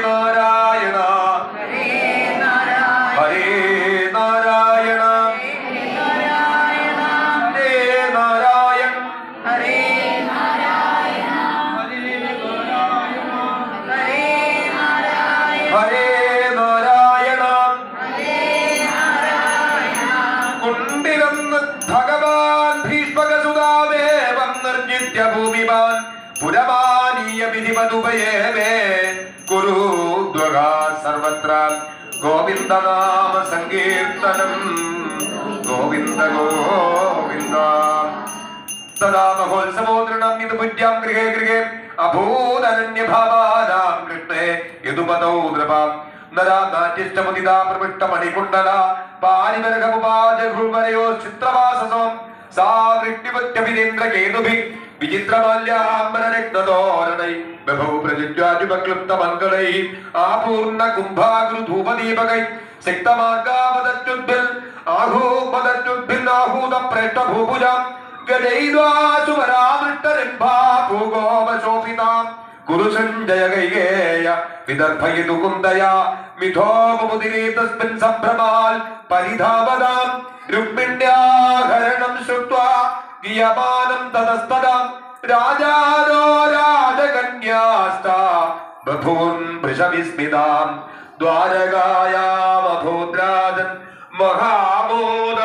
നാരായണ ഹരേ നാരായണ ഹരേ നാരായണ കുണ്ടിലന്ന് ഭഗവാൻ ഭീഷ്മകസുതാദേവം നിർജിത്യ ഭൂമിമാൻ പുരമാനീയ വിധിമതുപയേമേ കുരു ദ്വഗാ സർവത്ര ഗോവിന്ദനാമ സങ്കീർത്തനം ഗോവിന്ദ ഗോവിന്ദ സദാ മഹോത്സവോദൃണം യതുപുജ്യം ഗൃഹേ ഗൃഹേ അഭൂതനന്യഭാവാനാം കൃഷ്ണേ യതുപദൗ നൃപാം നരാനാട്യഷ്ടമുദിതാ പ്രവിഷ്ടമണികുണ്ഡല പാരിവരകമുപാജഘൃവരയോ ചിത്രവാസസം സാ വൃഷ്ടിപത്യഭിരേന്ദ്രകേതുഭി വിചിത്രമാല്യാംബരരക്തതോരണൈ ബഭൗ പ്രജിജ്വാജുപക്ലുപ്തമംഗളൈ ആപൂർണ കുംഭാഗൃധൂപദീപകൈ സിക്തമാർഗാവദത്യുദ്ഭിൽ ആഹൂപദത്യുദ്ഭിൽ ആഹൂത പ്രേഷ്ടഭൂഭുജാം ഗജൈദ്വാസുവരാമൃഷ്ടരിംഭാഭൂഗോപശോഭിതാം കുരു സഞ്ജയ കൈകേയ വിദർഭയതു കുന്ദയാ മിഥോപമുദിരേ തസ്മിൻ സംഭ്രമാൽ പരിധാവതാം രുക്മിണ്യാഹരണം ശ്രുത്വാ ഗീയമാനം തതസ്തദാം രാജാനോ രാജകന്യാസ്താ ബഭൂൻ വൃഷവിസ്മിതാം ദ്വാരകായാമഭൂദ്രാജൻ മഹാമോദ